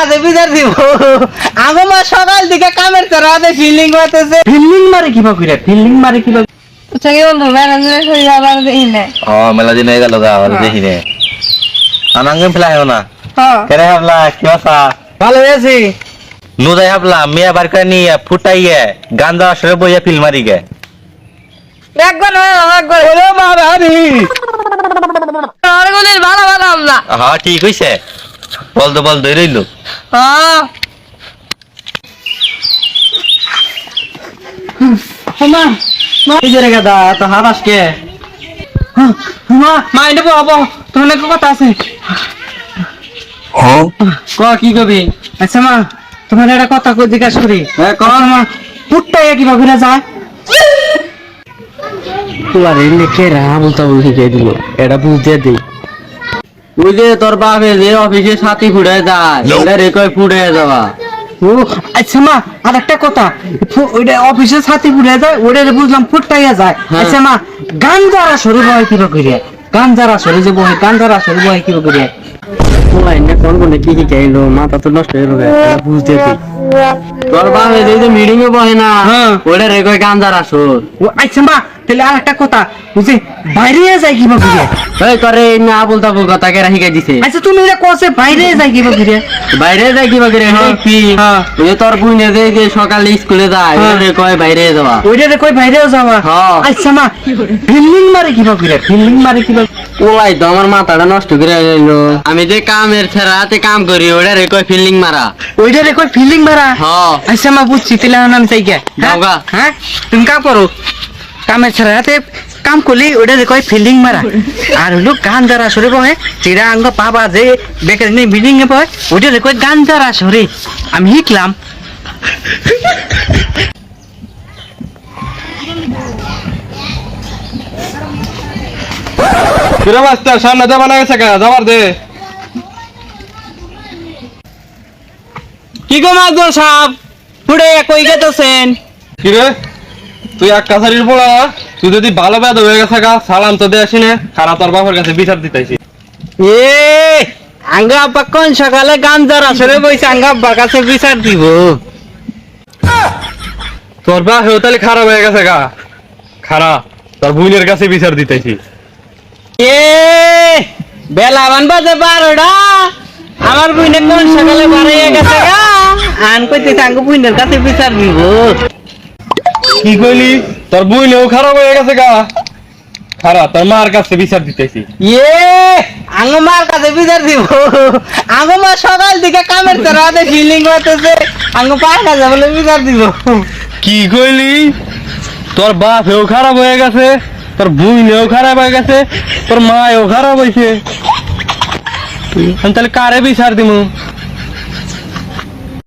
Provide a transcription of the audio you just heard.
কাছে বিচার দিব আঙ্গ মা সকাল দিকে কামের তোরাতে ফিল্ডিং করতেছে ফিল্ডিং মারে কিবা কইরা ফিল্ডিং মারে কিবা চাকি বন্ধু ম্যানেজার হই আবার দেই না মেলা দিন হয়ে গেল গা আর দেখি নে আনাঙ্গে ফেলা হয় না হ্যাঁ কেরে হাবলা কি কথা ভালো আছি নু যাই হাবলা মিয়া বার করে নিয়ে ফুটাইয়ে গান্দা আসরে বইয়া ফিল মারি গে একবার ওরে বাবা আরে আর গুলির ভালো ভালো আমলা হ্যাঁ ঠিক হইছে বল দই রইলো হ্যাঁ মা এই যে রে গাদা তো হাবাস কে মা মা এটা বাবা তোমার নাকি কথা আছে ক কি কবি আচ্ছা মা তোমার একটা কথা কই জিজ্ঞাসা করি কর মা পুট্টাইয়া কিবা ঘুরে যায় তোমার এই লেখে রা বলতে শিখে দিল এটা বুঝতে দিই ওই যে তোর বাপে যে অফিসে সাথী ফুড়ে যায় রে কই ফুড়ে যাওয়া ও আচ্ছা মা আর একটা কথা ওইটা অফিসের সাথে ঘুরে যায় ওটা বুঝলাম ফুটটাইয়া যায় আচ্ছা মা গান যারা শুরু হয় কিবা করিয়া গান যারা শুরু যে বহে গান যারা শুরু হয় কিবা করিয়া পোলাই না কোন কোন কি কি চাইলো মাথা তো নষ্ট হয়ে গেল বুঝতে দি তোর বাপে যে মিটিং এ বহে না ওটা রে কই গাঞ্জার আসর ও আচ্ছা মা তাহলে আর একটা কথা বুঝে বাইরে যায় কিবা করিয়া এই করে না বলতা বল কথা কে রাখি দিছে আচ্ছা তুমি এটা কোসে বাইরে যায় কিবা করিয়া বাইরে যাই কি বাকি রে কি ওই তোর বুইনে যে সকালে স্কুলে যায় ওটা রে কই বাইরে যাওয়া ওইটা রে কই বাইরেও যাওয়া আচ্ছা মা ফিল্ডিং মারে কিবা করিয়া ফিল্ডিং মারে কিবা ওলাই তো আমার মাথাটা নষ্ট করে গেলো আমি যে কামের ছাড়াতে কাম করি ওটা রে কই ফিল্ডিং মারা ওইটা রে কই ফিল্ডিং মারা হ্যাঁ আচ্ছা মা বুঝছি তাহলে আমি চাই কে যাওগা হ্যাঁ তুমি কাম করো কামের ছাড়াতে কাম করলি ওটা কয় ফিল্ডিং মারা আর হলো গান যারা সরে বহে চিরা আঙ্গ পাবা যে বেকার নিয়ে বিল্ডিং এ বহে ওটা কয় গান যারা সরে আমি শিখলাম কিরে মাস্টার সামনে যাবা না গেছে কা যাবার দে কি গো মাগো সাহেব পুড়ে কই গেতেছেন কিরে তুই এক কাছারির পোলা তুই যদি ভালো বেদ হয়ে গেছে কা সালাম তো দে আসি না খারাপ তোর বাপের কাছে বিচার দিতেছি এ আঙ্গা আব্বা কোন সকালে গান যারা সরে বইছে আঙ্গা আব্বার কাছে বিচার দিব তোর বাপ হেও তাহলে খারাপ হয়ে গেছে গা খারাপ তোর বোনের কাছে বিচার দিতেছি এ বেলা বানবাজে 12টা আমার বুইনে কোন সকালে বাড়াইয়া গেছে গা আন কইতে আঙ্গা বুইনের কাছে বিচার দিব কি কইলি তোর বোনেও খারাপ হয়ে গেছে গা খারাপ তোর মার কাছে বিচার দিতেছি আঙ্গো মার কাছে বিচার দিব আঙ্গো মা সকাল দিকে কামের তোরাতে ফিল্ডিং করতেছে আঙ্গো পায় কাছে বলে বিচার দিব কি কইলি তোর বাপ হেও খারাপ হয়ে গেছে তোর বোনেও খারাপ হয়ে গেছে তোর মাও খারাপ হয়েছে আমি তাহলে কারে বিচার দিমু